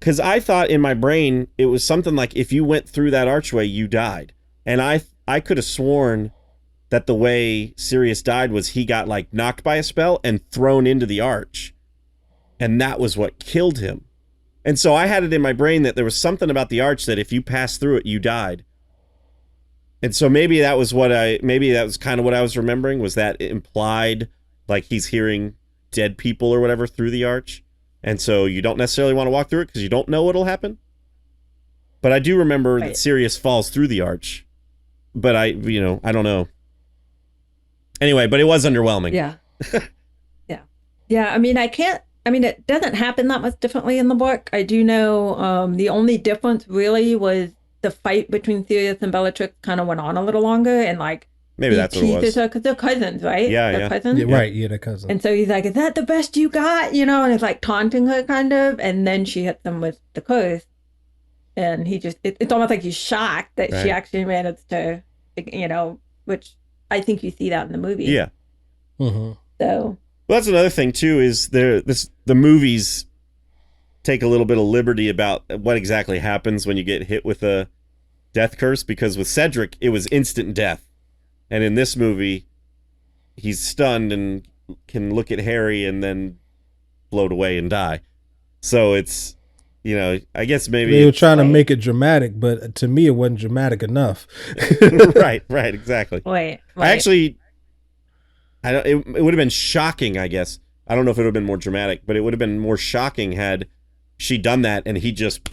Because I thought in my brain, it was something like if you went through that archway, you died. And I could have sworn that the way Sirius died was he got like knocked by a spell and thrown into the arch. And that was what killed him. And so I had it in my brain that there was something about the arch that if you passed through it, you died. And so maybe that was kind of what I was remembering, was that implied, like he's hearing dead people or whatever through the arch. And so you don't necessarily want to walk through it because you don't know what'll happen. But I do remember that Sirius falls through the arch. But I don't know. Anyway, but it was underwhelming. Yeah. Yeah. I mean, it doesn't happen that much differently in the book. I do know the only difference really was the fight between Sirius and Bellatrix kind of went on a little longer, and like maybe that's what it was. Because they're cousins, right? Yeah, cousins. Yeah, right, yeah, they're cousins. And so he's like, "Is that the best you got?" And it's like taunting her kind of, and then she hits him with the curse, and he just it's almost like he's shocked that she actually managed to, which I think you see that in the movie. Yeah. Mm-hmm. So. Well, that's another thing too, is the movies take a little bit of liberty about what exactly happens when you get hit with a death curse, because with Cedric, it was instant death. And in this movie, he's stunned and can look at Harry and then float away and die. So it's, I guess maybe... They were trying to make it dramatic, but to me, it wasn't dramatic enough. Right, exactly. Wait. It would have been shocking, I guess, I don't know if it would have been more dramatic, but it would have been more shocking had she done that and he just,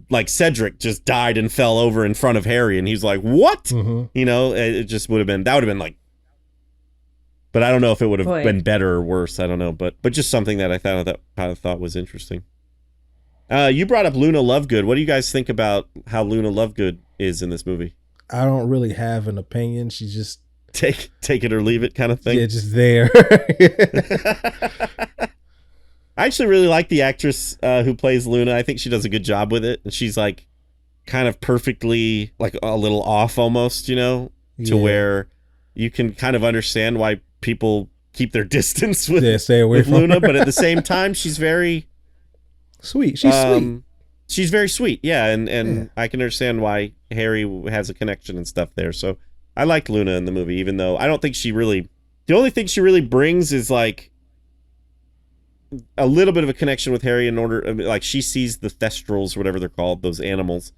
like Cedric just died and fell over in front of Harry and he's like, what? Mm-hmm. You know, it just would have been, that would have been like, but I don't know if it would have been better or worse. I don't know, but just something that I thought was interesting. You brought up Luna Lovegood. What do you guys think about how Luna Lovegood is in this movie? I don't really have an opinion. She's just take it or leave it kind of thing. Yeah, just there. I actually really like the actress who plays Luna. I think she does a good job with it. And she's like kind of perfectly like a little off almost, you know, to where you can kind of understand why people keep their distance with, stay away with from Luna. her. But at the same time, she's very sweet. She's sweet. She's very sweet. Yeah. And I can understand why Harry has a connection and stuff there. So I liked Luna in the movie, even though I don't think the only thing she really brings is like a little bit of a connection with Harry in order, like she sees the Thestrals, whatever they're called, those animals.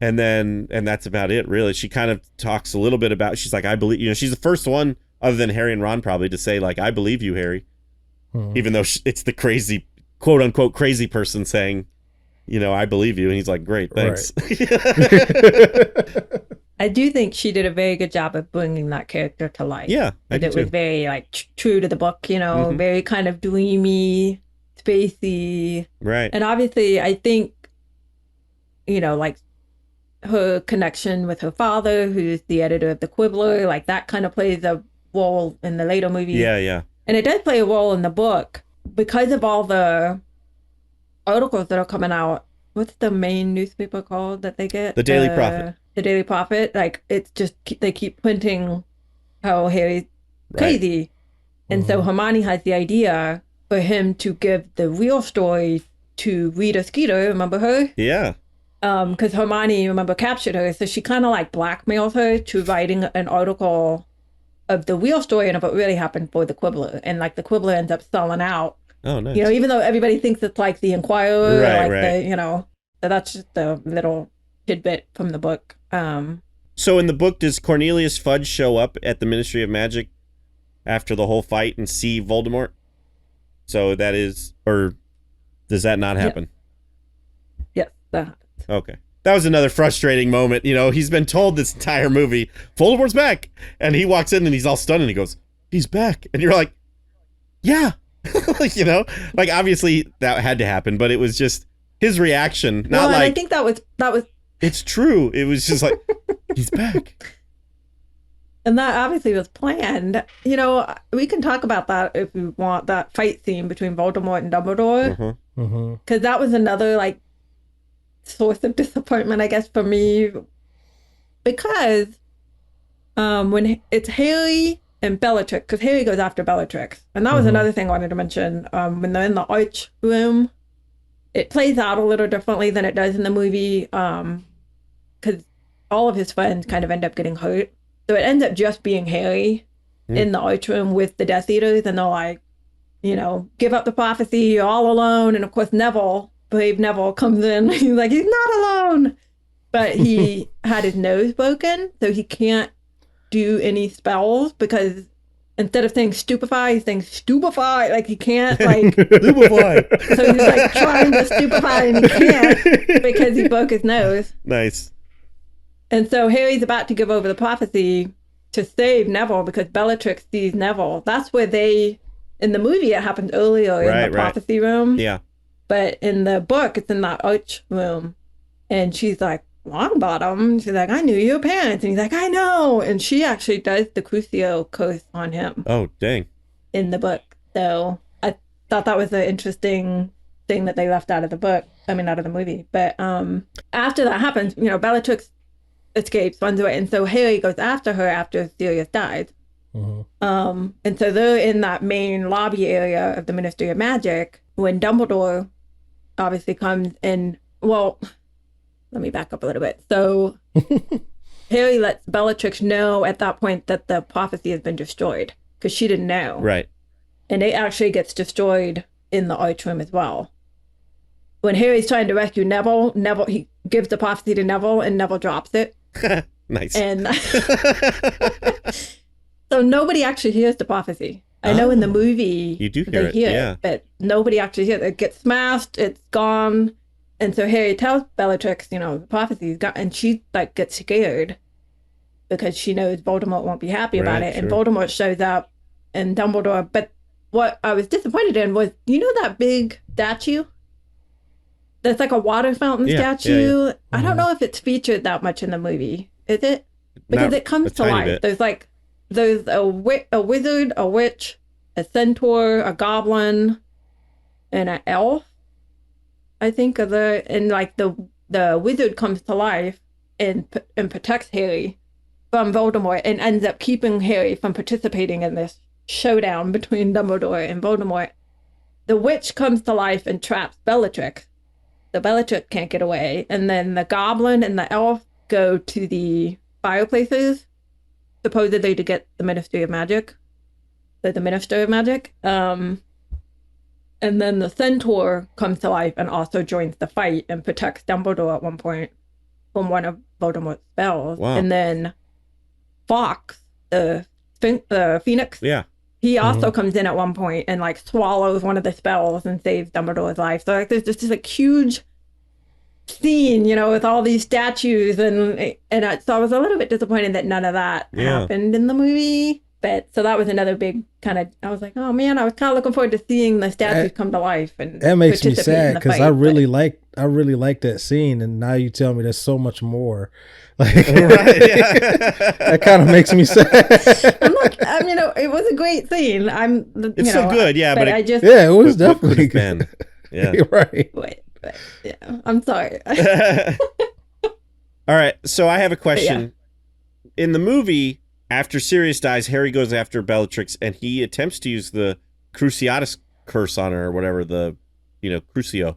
And that's about it, really. She kind of talks a little bit about, she's like, I believe, you know, she's the first one other than Harry and Ron probably to say like, I believe you, Harry. Mm-hmm. Even though it's the crazy, quote unquote, crazy person saying, you know, I believe you. And he's like, great, thanks. Right. I do think she did a very good job of bringing that character to life. Yeah, I do it too. was very like true to the book, you know, very kind of dreamy, spacey. Right. And obviously, I think, you know, like her connection with her father, who's the editor of the Quibbler, like that kind of plays a role in the later movies. Yeah, yeah. And it does play a role in the book because of all the articles that are coming out. What's the main newspaper called that they get? The Daily Prophet. The Daily Prophet. Like, it's just, they keep printing how Harry's crazy. Right. And so Hermione has the idea for him to give the real story to Rita Skeeter. Remember her? Yeah. Because Hermione, remember, captured her. So she kind of like blackmails her to writing an article of the real story and of what really happened for the Quibbler. And like the Quibbler ends up selling out. Oh, nice. You know, even though everybody thinks it's like the Inquirer, right, or like right. the, you know, so that's just a little tidbit from the book. So in the book, does Cornelius Fudge show up at the Ministry of Magic after the whole fight and see Voldemort? So that is, or does that not happen? Yes, that happens. Okay. That was another frustrating moment. You know, he's been told this entire movie, Voldemort's back. And he walks in and he's all stunned and he goes, he's back. And you're like, yeah. You know, like obviously that had to happen, but it was just his reaction. Not like, I think that was. It's true. It was just like, he's back. And that obviously was planned. You know, we can talk about that if we want, that fight scene between Voldemort and Dumbledore. Because that was another, like, source of disappointment, I guess, for me. Because when it's Harry and Bellatrix, because Harry goes after Bellatrix. And that was another thing I wanted to mention. When they're in the arch room, it plays out a little differently than it does in the movie. Because all of his friends kind of end up getting hurt. So it ends up just being Harry in the arch room with the Death Eaters. And they're like, you know, give up the prophecy, you're all alone. And of course, Neville, brave Neville, comes in. He's like, he's not alone. But he had his nose broken, so he can't do any spells because instead of saying stupefy, he's saying stupefy. Like he can't like stupefy. So he's like trying to stupefy and he can't because he broke his nose. Nice. And so Harry's about to give over the prophecy to save Neville because Bellatrix sees Neville. That's where in the movie, it happens earlier in the prophecy room. Yeah. But in the book, it's in that arch room. And she's like, Longbottom. She's like, I knew your parents. And he's like, I know. And she actually does the Crucio curse on him. Oh, dang. In the book. So I thought that was an interesting thing that they left out of the book. I mean, out of the movie. But after that happens, you know, Bellatrix escapes, runs away. And so Harry goes after her after Sirius dies. And so they're in that main lobby area of the Ministry of Magic when Dumbledore obviously comes in. Well, let me back up a little bit. So Harry lets Bellatrix know at that point that the prophecy has been destroyed because she didn't know. Right. And it actually gets destroyed in the arch room as well. When Harry's trying to rescue Neville, he gives the prophecy to Neville and Neville drops it. Nice. And so nobody actually hears the prophecy. I know in the movie You do hear they it, hear yeah. it, but nobody actually hears it. It gets smashed, it's gone. And so Harry tells Bellatrix, the prophecy's gone, and she like gets scared because she knows Voldemort won't be happy about Right, it. And sure. Voldemort shows up and Dumbledore. But what I was disappointed in was, that big statue? That's like a water fountain statue. Yeah. I don't know if it's featured that much in the movie. Is it? Because Not it comes a to tiny life. bit. There's a wizard, a witch, a centaur, a goblin, and an elf. I think the wizard comes to life and protects Harry from Voldemort and ends up keeping Harry from participating in this showdown between Dumbledore and Voldemort. The witch comes to life and traps Bellatrix. The Bellatrix can't get away, and then the goblin and the elf go to the fireplaces, supposedly to get the Ministry of Magic, the Minister of Magic. And then the centaur comes to life and also joins the fight and protects Dumbledore at one point from one of Voldemort's spells. Wow. And then Fox, the Phoenix, Yeah. he also comes in at one point and like swallows one of the spells and saves Dumbledore's life. So like there's just this like huge scene, with all these statues so I was a little bit disappointed that none of that happened in the movie. But so that was another big kind of, I was like, oh man, I was kind of looking forward to seeing the statues come to life. And that makes me participate in sad the because fight, I really like that scene, and now you tell me there's so much more. Like, Right, yeah. that kind of makes me sad. it was a great scene. It's so good, yeah, but I just, Yeah, it was what could definitely have been. Yeah. You're right. but yeah, I'm sorry. All right, so I have a question. In the movie, after Sirius dies, Harry goes after Bellatrix, and he attempts to use the Cruciatus curse on her, or whatever, the, Crucio.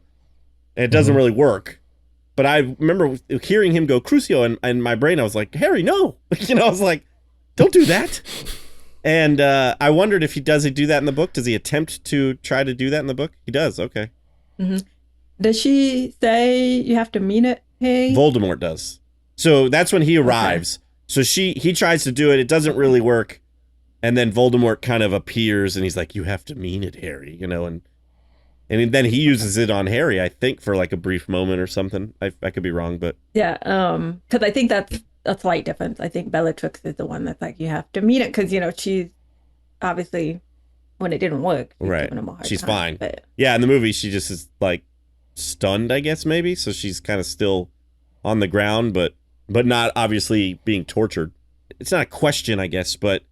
And it doesn't really work. But I remember hearing him go Crucio, and in my brain I was like, Harry, no! I was like, don't do that! And I wondered if he does do that in the book? Does he attempt to try to do that in the book? He does, okay. Mm-hmm. Does she say you have to mean it, Harry? Voldemort does. So that's when he arrives. Okay. So he tries to do it. It doesn't really work. And then Voldemort kind of appears and he's like, you have to mean it, Harry, and then he uses it on Harry, I think, for like a brief moment or something. I could be wrong, but yeah, because I think that's a slight difference. I think Bellatrix is the one that's like, you have to mean it, because she's obviously, when it didn't work, right, she's time, fine. But yeah, in the movie she just is like stunned, I guess, maybe, so she's kind of still on the ground, but not obviously being tortured. It's not a question, I guess, but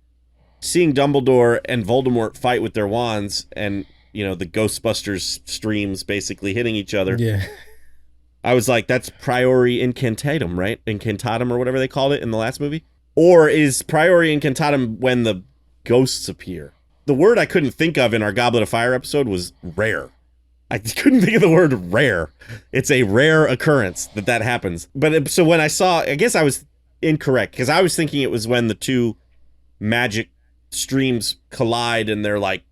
seeing Dumbledore and Voldemort fight with their wands and, the Ghostbusters streams basically hitting each other. Yeah. I was like, that's Priori Incantatem, right? Incantatem or whatever they called it in the last movie? Or is Priori Incantatem when the ghosts appear? The word I couldn't think of in our Goblet of Fire episode was rare. I couldn't think of the word rare. It's a rare occurrence that happens. But so when I guess I was incorrect, because I was thinking it was when the two magic streams collide and they're like,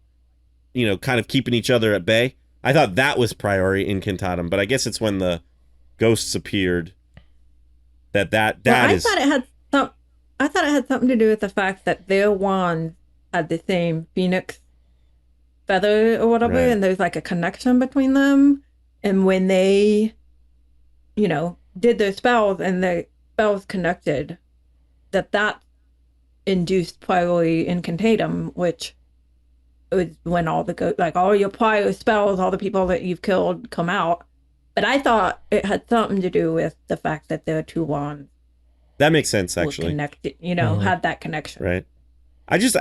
kind of keeping each other at bay. I thought that was Priori Incantatem, but I guess it's when the ghosts appeared that is. I thought it had something to do with the fact that their wands had the same phoenix feather or whatever, right. And there's like a connection between them. And when they, did their spells and the spells connected, that induced Priori Incantatem, which was when all all your prior spells, all the people that you've killed come out. But I thought it had something to do with the fact that there are two wands. That makes sense, actually. Connected, had that connection. Right. That's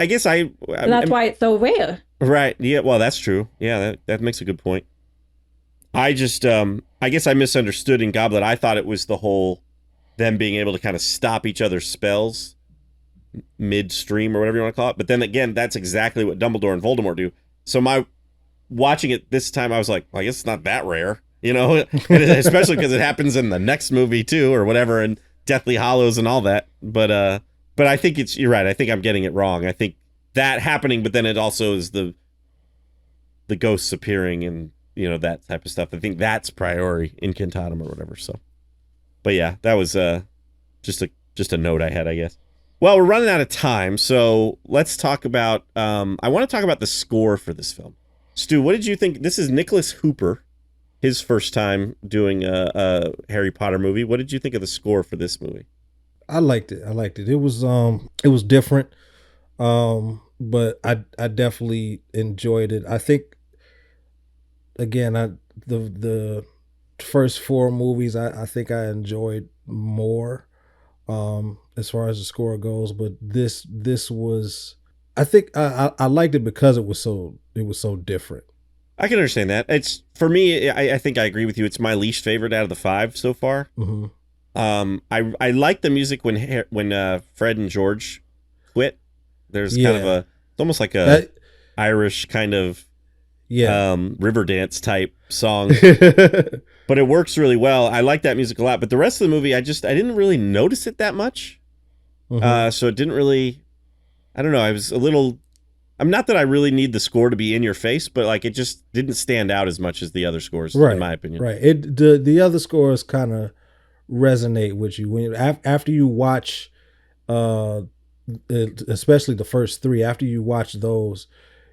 why it's so rare. Right. Yeah. Well, that's true. Yeah. That makes a good point. I just, I guess I misunderstood in Goblet. I thought it was the whole them being able to kind of stop each other's spells midstream or whatever you want to call it. But then again, that's exactly what Dumbledore and Voldemort do. So watching it this time, I was like, well, I guess it's not that rare, especially because it happens in the next movie too, or whatever, and Deathly Hallows and all that. But I think you're right. I think I'm getting it wrong. I think that happening, but then it also is the ghosts appearing and, that type of stuff. I think that's Priori Incantatem or whatever. So, but yeah, that was just a note I had, I guess. Well, we're running out of time, so let's talk about. I want to talk about the score for this film. Stu, what did you think? This is Nicholas Hooper, his first time doing a Harry Potter movie. What did you think of the score for this movie? I liked it. It was different. But I definitely enjoyed it. I think again, the first four movies I think I enjoyed more as far as the score goes, but this was, I think I liked it because it was so different. I can understand that. It's for me. I think I agree with you. It's my least favorite out of the 5 so far. Mm-hmm. I like the music when Fred and George quit. There's kind of it's almost like Irish kind of river dance type song, but it works really well. I like that music a lot. But the rest of the movie, I didn't really notice it that much. Mm-hmm. So it didn't really. I don't know. I was a little. I'm not that I really need the score to be in your face, but like it just didn't stand out as much as the other scores, in my opinion. Right. The other scores kind of resonate with you when after you watch, especially the first 3. After you watch those,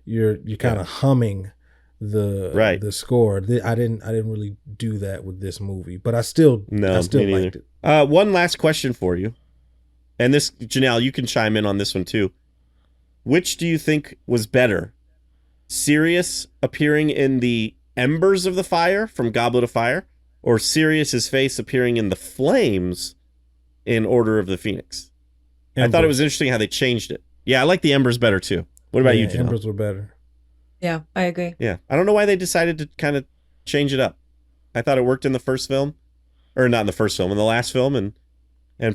you're kind of humming the score. I didn't really do that with this movie, but I still liked it. One last question for you, and this, Janelle, you can chime in on this one too. Which do you think was better? Sirius appearing in the embers of the fire from Goblet of Fire, or Sirius's face appearing in the flames in Order of the Phoenix? Embers. I thought it was interesting how they changed it. Yeah, I like the embers better too. What about you, Janelle? Embers were better. Yeah, I agree. Yeah, I don't know why they decided to kind of change it up. I thought it worked in the first film, or not in the first film, in the last film, and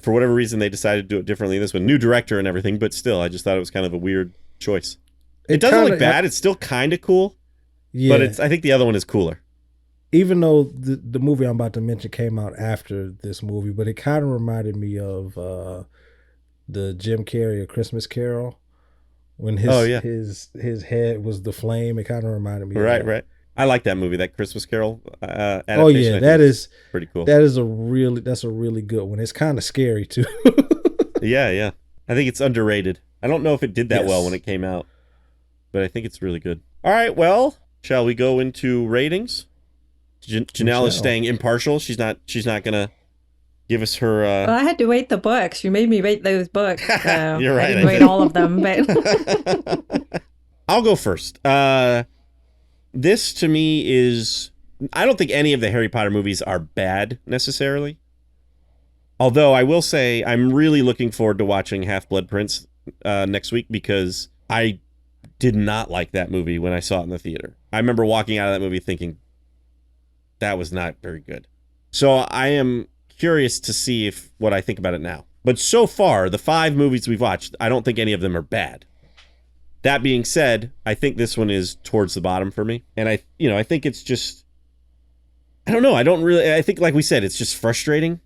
for whatever reason they decided to do it differently in this one. New director and everything, but still, I just thought it was kind of a weird choice. It doesn't look bad. It's still kind of cool, but I think the other one is cooler. Even though the movie I'm about to mention came out after this movie, but it kind of reminded me of the Jim Carrey A Christmas Carol. When his head was the flame, it kind of reminded me of that. Right. I like that movie, that Christmas Carol adaptation. Oh yeah, that is pretty cool. That's a really good one. It's kind of scary too. Yeah. I think it's underrated. I don't know if it did that well when it came out, but I think it's really good. All right, well, shall we go into ratings? Janelle is staying impartial. She's not gonna give us her. Well, I had to rate the books. You made me rate those books. So You're right. I didn't rate all of them, but I'll go first. This to me is. I don't think any of the Harry Potter movies are bad necessarily. Although I will say I'm really looking forward to watching Half-Blood Prince next week, because I did not like that movie when I saw it in the theater. I remember walking out of that movie thinking that was not very good. So I am curious to see what I think about it now. But so far, the 5 movies we've watched, I don't think any of them are bad. That being said, I think this one is towards the bottom for me. And I think it's just, I don't know. I think, like we said, it's just frustrating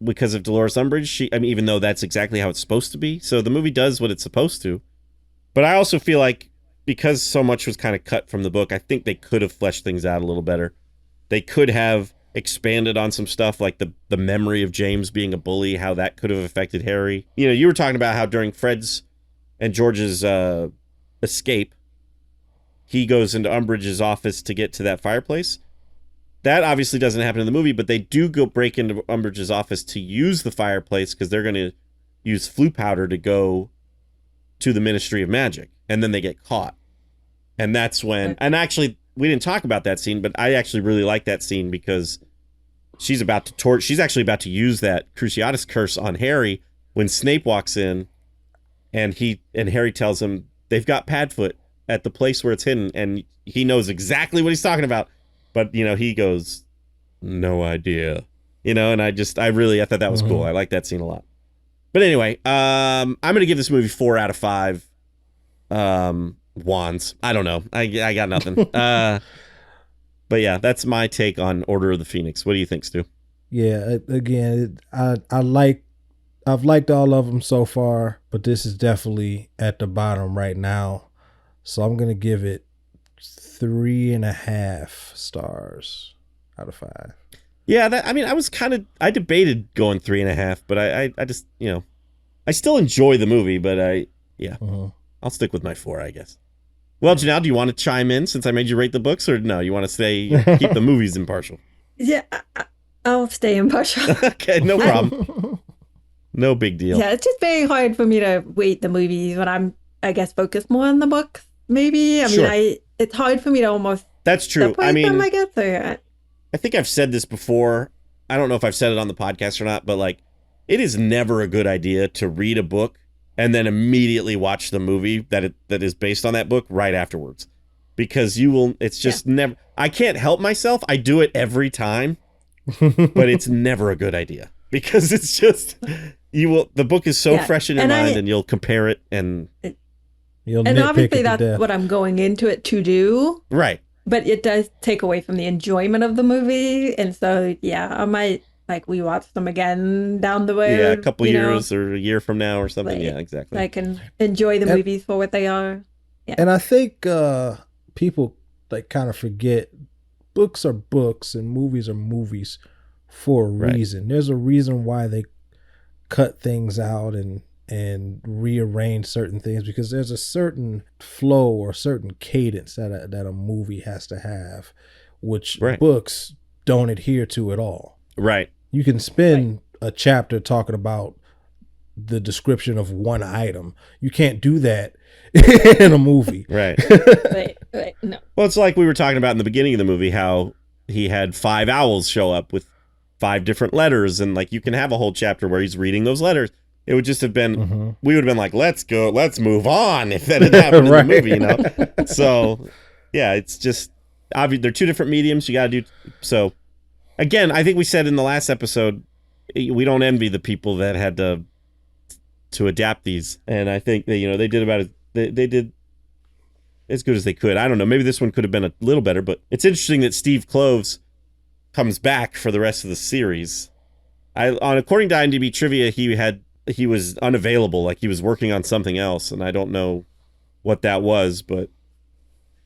because of Dolores Umbridge. Even though that's exactly how it's supposed to be. So the movie does what it's supposed to. But I also feel like because so much was kind of cut from the book, I think they could have fleshed things out a little better. They could have expanded on some stuff like the memory of James being a bully, how that could have affected Harry. You were talking about how during Fred's and George's escape, he goes into Umbridge's office to get to that fireplace. That obviously doesn't happen in the movie, but they do go break into Umbridge's office to use the fireplace because they're going to use flu powder to go to the Ministry of Magic, and then they get caught. And that's when, and actually, we didn't talk about that scene, but I actually really like that scene because she's actually about to use that Cruciatus curse on Harry when Snape walks in, and Harry tells him they've got Padfoot at the place where it's hidden, and he knows exactly what he's talking about, but he goes, no idea, and I thought that was cool. I like that scene a lot. But anyway, I'm gonna give this movie 4 out of 5 wands. I don't know. I got nothing. But yeah, that's my take on Order of the Phoenix. What do you think, Stu? Yeah, again, I've liked all of them so far, but this is definitely at the bottom right now. So I'm gonna give it 3.5 stars out of 5. Yeah, I debated going 3.5, but I just I still enjoy the movie, but Mm-hmm. I'll stick with my 4, I guess. Well, Janelle, do you want to chime in since I made you rate the books, or no? You want to keep the movies impartial? Yeah, I'll stay impartial. Okay, no problem. No big deal. Yeah, it's just very hard for me to rate the movies when I'm, I guess, focused more on the books. Maybe it's hard for me to almost. That's true. Separate them, I guess. Or, I think I've said this before. I don't know if I've said it on the podcast or not, but like, it is never a good idea to read a book and then immediately watch the movie that is based on that book right afterwards, because it's just never. I can't help myself. I do it every time, but it's never a good idea because it's just the book is so fresh in your mind, and you'll compare it and obviously that's what I'm going into it to do. Right. But it does take away from the enjoyment of the movie. And so, I might rewatch them again down the road. Yeah, a couple years or a year from now or something. Yeah, exactly. I can enjoy the movies for what they are. Yeah. And I think people kind of forget books are books and movies are movies for a reason. There's a reason why they cut things out and rearrange certain things, because there's a certain flow or a certain cadence that a movie has to have, which books don't adhere to at all. Right. You can spend a chapter talking about the description of one item. You can't do that in a movie. Right. Right. No. Well, it's like we were talking about in the beginning of the movie, how he had 5 owls show up with 5 different letters, and like you can have a whole chapter where he's reading those letters. It would just have been, we would have been like, let's move on if that had happened in the movie, you know? So, yeah, it's just, obviously, they're 2 different mediums. You got to do, so, again, I think we said in the last episode, we don't envy the people that had to adapt these. And I think that, they did they did as good as they could. I don't know, maybe this one could have been a little better, but it's interesting that Steve Kloves comes back for the rest of the series. According to IMDb trivia, he was unavailable, like he was working on something else, and I don't know what that was, but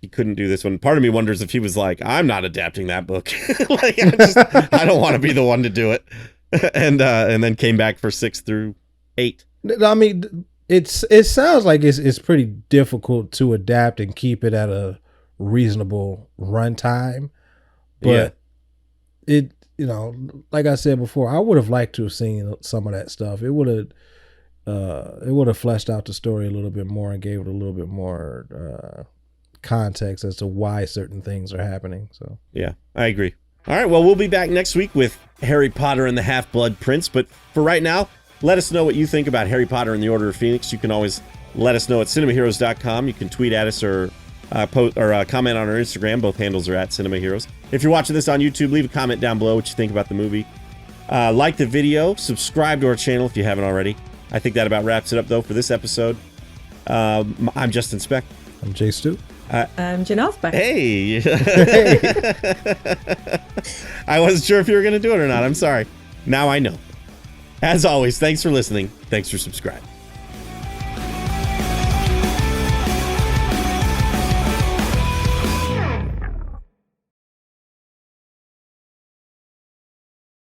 he couldn't do this one. Part of me wonders if he was like, I'm not adapting that book. Like, I don't want to be the one to do it. And then came back for 6 through 8. I mean, it sounds like it's pretty difficult to adapt and keep it at a reasonable runtime, but it, like I said before, I would have liked to have seen some of that stuff. It would have fleshed out the story a little bit more and gave it a little bit more context as to why certain things are happening. So yeah, I agree. All right, well, we'll be back next week with Harry Potter and the Half-Blood Prince, but for right now, let us know what you think about Harry Potter and the Order of Phoenix. You can always let us know at cinemaheroes.com. You can tweet at us or comment on our Instagram. Both handles are at Cinema Heroes. If you're watching this on YouTube, leave a comment down below what you think about the movie. Like the video, subscribe to our channel if you haven't already. I think that about wraps it up, though, for this episode. I'm Justin Speck. I'm Jay Stu. I'm Janelle Speck. Hey! I wasn't sure if you were going to do it or not. I'm sorry. Now I know. As always, thanks for listening. Thanks for subscribing.